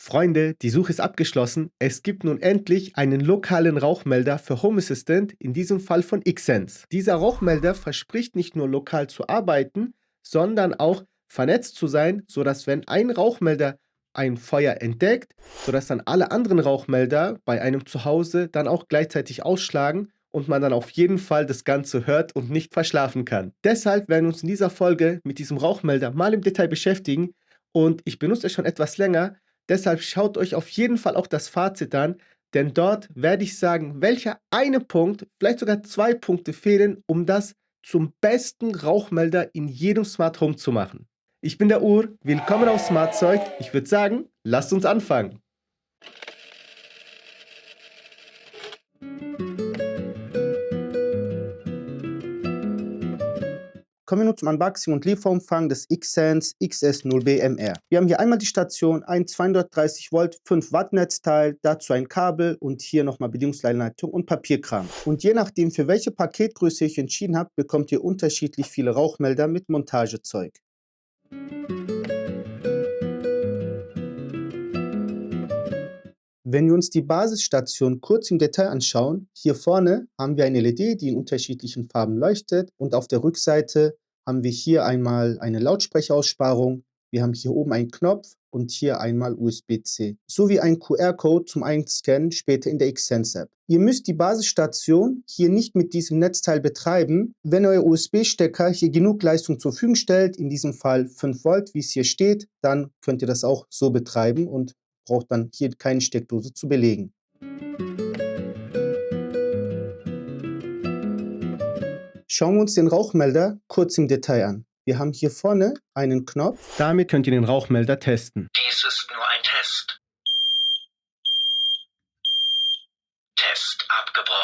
Freunde, die Suche ist abgeschlossen. Es gibt nun endlich einen lokalen Rauchmelder für Home Assistant, in diesem Fall von Xsense. Dieser Rauchmelder verspricht nicht nur lokal zu arbeiten, sondern auch vernetzt zu sein, sodass wenn ein Rauchmelder ein Feuer entdeckt, sodass dann alle anderen Rauchmelder bei einem Zuhause dann auch gleichzeitig ausschlagen und man dann auf jeden Fall das Ganze hört und nicht verschlafen kann. Deshalb werden wir uns in dieser Folge mit diesem Rauchmelder mal im Detail beschäftigen und ich benutze es schon etwas länger. Deshalb schaut euch auf jeden Fall auch das Fazit an, denn dort werde ich sagen, welcher eine Punkt, vielleicht sogar 2 Punkte fehlen, um das zum besten Rauchmelder in jedem Smart Home zu machen. Ich bin der Ur, willkommen auf Smartzeug. Ich würde sagen, lasst uns anfangen. Kommen wir nun zum Unboxing und Lieferumfang des Xsense XS0B-MR. Wir haben hier einmal die Station, ein 230 Volt 5 Watt Netzteil, dazu ein Kabel und hier nochmal Bedienungsanleitung und Papierkram. Und je nachdem, für welche Paketgröße ihr euch entschieden habt, bekommt ihr unterschiedlich viele Rauchmelder mit Montagezeug. Wenn wir uns die Basisstation kurz im Detail anschauen, hier vorne haben wir eine LED, die in unterschiedlichen Farben leuchtet und auf der Rückseite haben wir hier einmal eine Lautsprecheraussparung, wir haben hier oben einen Knopf und hier einmal USB-C, sowie einen QR-Code zum Einscannen später in der Xsense-App. Ihr müsst die Basisstation hier nicht mit diesem Netzteil betreiben, wenn euer USB-Stecker hier genug Leistung zur Verfügung stellt, in diesem Fall 5 Volt, wie es hier steht, dann könnt ihr das auch so betreiben und braucht dann hier keine Steckdose zu belegen. Schauen wir uns den Rauchmelder kurz im Detail an. Wir haben hier vorne einen Knopf. Damit könnt ihr den Rauchmelder testen. Dies ist nur ein Test. Test abgebrochen.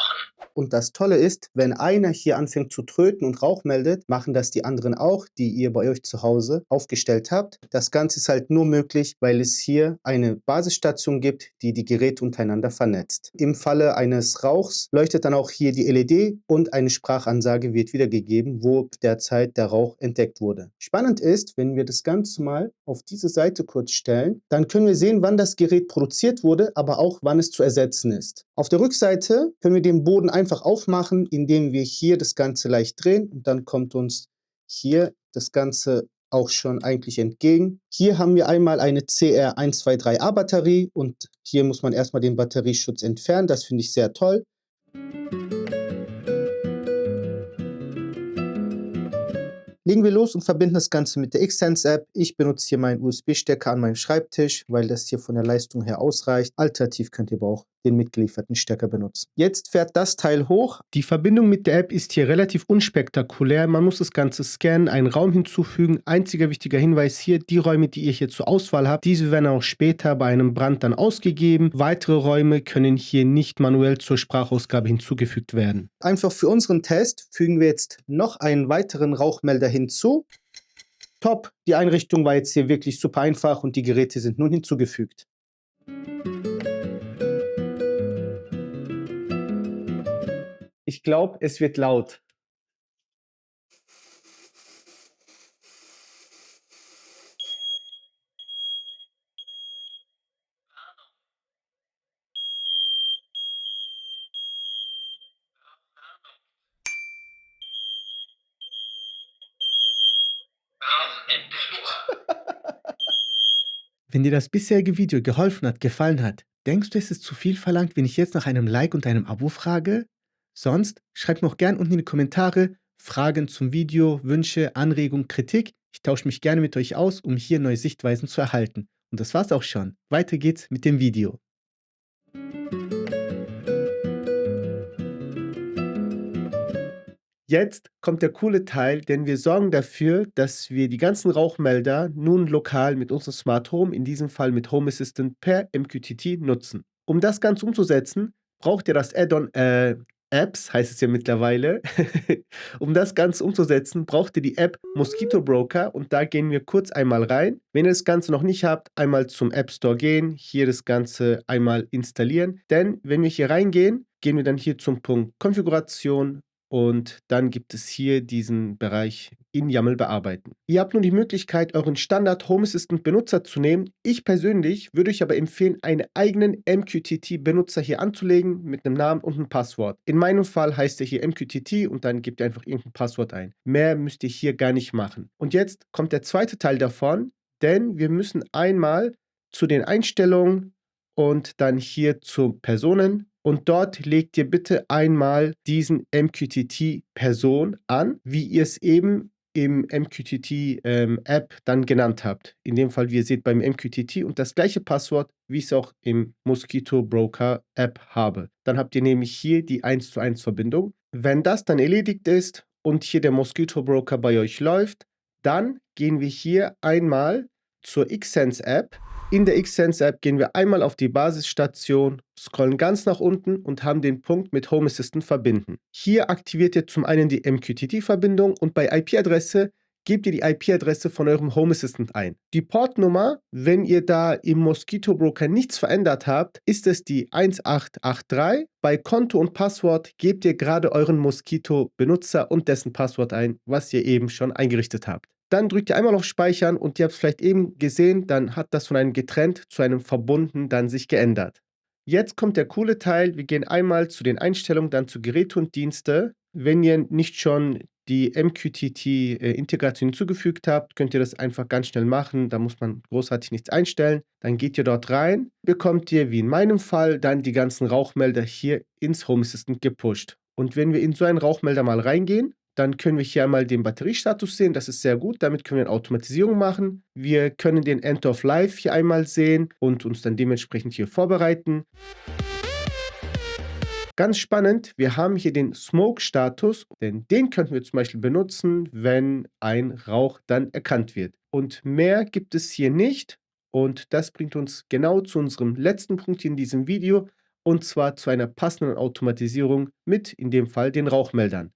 Und das Tolle ist, wenn einer hier anfängt zu tröten und Rauch meldet, machen das die anderen auch, die ihr bei euch zu Hause aufgestellt habt. Das Ganze ist halt nur möglich, weil es hier eine Basisstation gibt, die die Geräte untereinander vernetzt. Im Falle eines Rauchs leuchtet dann auch hier die LED und eine Sprachansage wird wiedergegeben, wo derzeit der Rauch entdeckt wurde. Spannend ist, wenn wir das Ganze mal auf diese Seite kurz stellen, dann können wir sehen, wann das Gerät produziert wurde, aber auch wann es zu ersetzen ist. Auf der Rückseite können wir den Boden einfach aufmachen, indem wir hier das Ganze leicht drehen und dann kommt uns hier das Ganze auch schon eigentlich entgegen. Hier haben wir einmal eine CR123A Batterie und hier muss man erstmal den Batterieschutz entfernen. Das finde ich sehr toll. Legen wir los und verbinden das Ganze mit der Xsense-App. Ich benutze hier meinen USB-Stecker an meinem Schreibtisch, weil das hier von der Leistung her ausreicht. Alternativ könnt ihr aber auch den mitgelieferten Stecker benutzen. Jetzt fährt das Teil hoch. Die Verbindung mit der App ist hier relativ unspektakulär. Man muss das Ganze scannen, einen Raum hinzufügen. Einziger wichtiger Hinweis hier, die Räume, die ihr hier zur Auswahl habt, diese werden auch später bei einem Brand dann ausgegeben. Weitere Räume können hier nicht manuell zur Sprachausgabe hinzugefügt werden. Einfach für unseren Test fügen wir jetzt noch einen weiteren Rauchmelder hinzu. Top, die Einrichtung war jetzt hier wirklich super einfach und die Geräte sind nun hinzugefügt. Ich glaube, es wird laut. Rauch im Flur. Wenn dir das bisherige Video geholfen hat, gefallen hat, denkst du, es ist zu viel verlangt, wenn ich jetzt nach einem Like und einem Abo frage? Sonst schreib noch gern unten in die Kommentare Fragen zum Video, Wünsche, Anregungen, Kritik. Ich tausche mich gerne mit euch aus, um hier neue Sichtweisen zu erhalten. Und das war's auch schon. Weiter geht's mit dem Video. Jetzt kommt der coole Teil, denn wir sorgen dafür, dass wir die ganzen Rauchmelder nun lokal mit unserem Smart Home, in diesem Fall mit Home Assistant per MQTT nutzen. Um das Ganze umzusetzen, braucht ihr das Add-on Apps, heißt es ja mittlerweile. Um das Ganze umzusetzen, braucht ihr die App Mosquito Broker und da gehen wir kurz einmal rein. Wenn ihr das Ganze noch nicht habt, einmal zum App Store gehen, hier das Ganze einmal installieren. Denn wenn wir hier reingehen, gehen wir dann hier zum Punkt Konfiguration. Und dann gibt es hier diesen Bereich in YAML bearbeiten. Ihr habt nun die Möglichkeit, euren Standard Home Assistant Benutzer zu nehmen. Ich persönlich würde euch aber empfehlen, einen eigenen MQTT Benutzer hier anzulegen mit einem Namen und einem Passwort. In meinem Fall heißt er hier MQTT und dann gebt ihr einfach irgendein Passwort ein. Mehr müsst ihr hier gar nicht machen. Und jetzt kommt der zweite Teil davon, denn wir müssen einmal zu den Einstellungen und dann hier zu Personen. Und dort legt ihr bitte einmal diesen MQTT-Person an, wie ihr es eben im MQTT-App dann genannt habt. In dem Fall, wie ihr seht, beim MQTT und das gleiche Passwort, wie ich es auch im Mosquito Broker App habe. Dann habt ihr nämlich hier die 1:1 Verbindung. Wenn das dann erledigt ist und hier der Mosquito Broker bei euch läuft, dann gehen wir hier einmal zur Xsense App. In der Xsense App gehen wir einmal auf die Basisstation, scrollen ganz nach unten und haben den Punkt mit Home Assistant verbinden. Hier aktiviert ihr zum einen die MQTT-Verbindung und bei IP-Adresse gebt ihr die IP-Adresse von eurem Home Assistant ein. Die Portnummer, wenn ihr da im Mosquito Broker nichts verändert habt, ist es die 1883. Bei Konto und Passwort gebt ihr gerade euren Mosquito-Benutzer und dessen Passwort ein, was ihr eben schon eingerichtet habt. Dann drückt ihr einmal auf Speichern und ihr habt es vielleicht eben gesehen, dann hat das von einem getrennt zu einem verbunden dann sich geändert. Jetzt kommt der coole Teil, wir gehen einmal zu den Einstellungen, dann zu Geräte und Dienste. Wenn ihr nicht schon die MQTT-Integration hinzugefügt habt, könnt ihr das einfach ganz schnell machen, da muss man großartig nichts einstellen. Dann geht ihr dort rein, bekommt ihr, wie in meinem Fall, dann die ganzen Rauchmelder hier ins Home Assistant gepusht. Und wenn wir in so einen Rauchmelder mal reingehen, dann können wir hier einmal den Batteriestatus sehen, das ist sehr gut, damit können wir eine Automatisierung machen. Wir können den End of Life hier einmal sehen und uns dann dementsprechend hier vorbereiten. Ganz spannend, wir haben hier den Smoke-Status, denn den könnten wir zum Beispiel benutzen, wenn ein Rauch dann erkannt wird. Und mehr gibt es hier nicht und das bringt uns genau zu unserem letzten Punkt hier in diesem Video und zwar zu einer passenden Automatisierung mit, in dem Fall, den Rauchmeldern.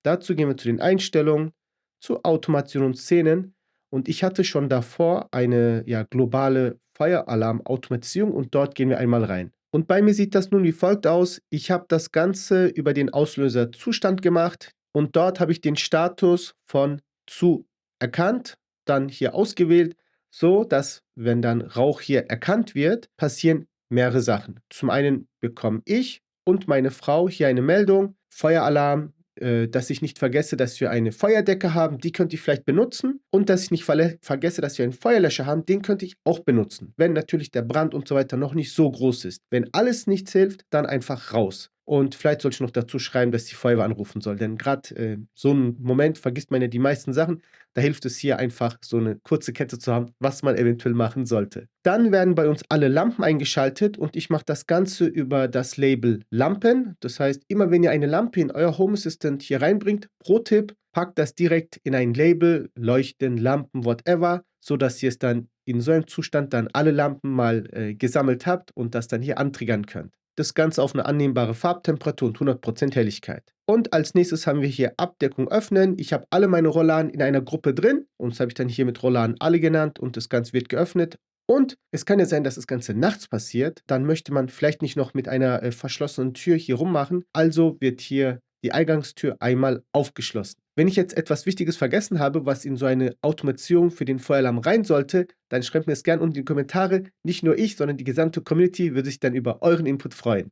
Dazu gehen wir zu den Einstellungen, zu Automation und Szenen und ich hatte schon davor eine globale Feueralarm-Automatisierung und dort gehen wir einmal rein. Und bei mir sieht das nun wie folgt aus. Ich habe das Ganze über den Auslöser Zustand gemacht und dort habe ich den Status von zu erkannt, dann hier ausgewählt, so dass, wenn dann Rauch hier erkannt wird, passieren mehrere Sachen. Zum einen bekomme ich und meine Frau hier eine Meldung, Feueralarm, dass ich nicht vergesse, dass wir eine Feuerdecke haben, die könnte ich vielleicht benutzen und dass ich nicht vergesse, dass wir einen Feuerlöscher haben, den könnte ich auch benutzen, wenn natürlich der Brand und so weiter noch nicht so groß ist. Wenn alles nichts hilft, dann einfach raus. Und vielleicht sollte ich noch dazu schreiben, dass die Feuerwehr anrufen soll, denn gerade so einen Moment vergisst man ja die meisten Sachen. Da hilft es hier einfach, so eine kurze Kette zu haben, was man eventuell machen sollte. Dann werden bei uns alle Lampen eingeschaltet und ich mache das Ganze über das Label Lampen. Das heißt, immer wenn ihr eine Lampe in euer Home Assistant hier reinbringt, pro Tipp, packt das direkt in ein Label, Leuchten, Lampen, whatever, sodass ihr es dann in so einem Zustand dann alle Lampen mal gesammelt habt und das dann hier antriggern könnt. Das Ganze auf eine annehmbare Farbtemperatur und 100% Helligkeit. Und als nächstes haben wir hier Abdeckung öffnen. Ich habe alle meine Rollladen in einer Gruppe drin und das habe ich dann hier mit Rollladen alle genannt und das Ganze wird geöffnet. Und es kann ja sein, dass das Ganze nachts passiert. Dann möchte man vielleicht nicht noch mit einer verschlossenen Tür hier rummachen. Also wird hier die Eingangstür einmal aufgeschlossen. Wenn ich jetzt etwas Wichtiges vergessen habe, was in so eine Automatisierung für den Feueralarm rein sollte, dann schreibt mir es gerne unten in die Kommentare. Nicht nur ich, sondern die gesamte Community würde sich dann über euren Input freuen.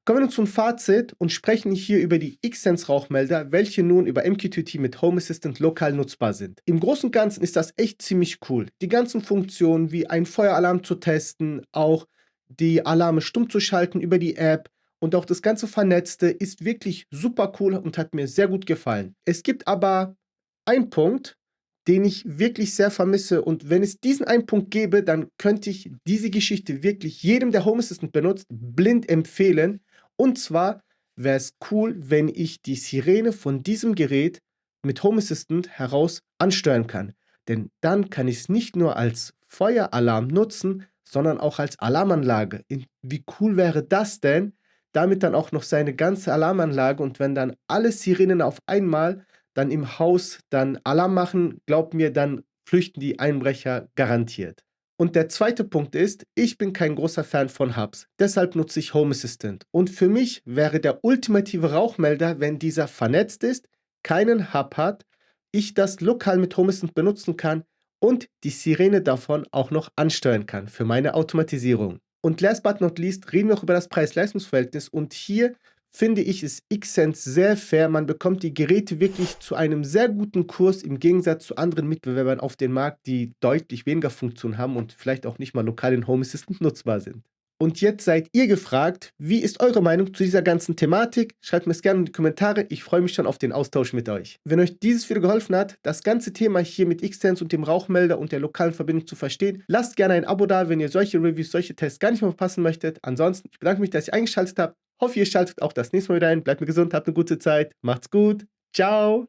Kommen wir nun zum Fazit und sprechen hier über die Xsense Rauchmelder, welche nun über MQTT mit Home Assistant lokal nutzbar sind. Im Großen und Ganzen ist das echt ziemlich cool. Die ganzen Funktionen wie ein Feueralarm zu testen, auch die Alarme stumm zu schalten über die App und auch das ganze Vernetzte ist wirklich super cool und hat mir sehr gut gefallen. Es gibt aber einen Punkt, den ich wirklich sehr vermisse und wenn es diesen einen Punkt gäbe, dann könnte ich diese Geschichte wirklich jedem, der Home Assistant benutzt, blind empfehlen. Und zwar wäre es cool, wenn ich die Sirene von diesem Gerät mit Home Assistant heraus ansteuern kann. Denn dann kann ich es nicht nur als Feueralarm nutzen, sondern auch als Alarmanlage. Wie cool wäre das denn? Damit dann auch noch seine ganze Alarmanlage und wenn dann alle Sirenen auf einmal dann im Haus dann Alarm machen, glaubt mir, dann flüchten die Einbrecher garantiert. Und der zweite Punkt ist, ich bin kein großer Fan von Hubs. Deshalb nutze ich Home Assistant. Und für mich wäre der ultimative Rauchmelder, wenn dieser vernetzt ist, keinen Hub hat, ich das lokal mit Home Assistant benutzen kann und die Sirene davon auch noch ansteuern kann für meine Automatisierung. Und last but not least reden wir auch über das Preis-Leistungs-Verhältnis und hier finde ich, ist Xsense sehr fair. Man bekommt die Geräte wirklich zu einem sehr guten Kurs im Gegensatz zu anderen Mitbewerbern auf dem Markt, die deutlich weniger Funktionen haben und vielleicht auch nicht mal lokal in Home Assistant nutzbar sind. Und jetzt seid ihr gefragt, wie ist eure Meinung zu dieser ganzen Thematik? Schreibt mir es gerne in die Kommentare, ich freue mich schon auf den Austausch mit euch. Wenn euch dieses Video geholfen hat, das ganze Thema hier mit Xsense und dem Rauchmelder und der lokalen Verbindung zu verstehen, lasst gerne ein Abo da, wenn ihr solche Reviews, solche Tests gar nicht mehr verpassen möchtet. Ansonsten, ich bedanke mich, dass ihr eingeschaltet habt. Hoffe, ihr schaltet auch das nächste Mal wieder ein. Bleibt mir gesund, habt eine gute Zeit. Macht's gut. Ciao.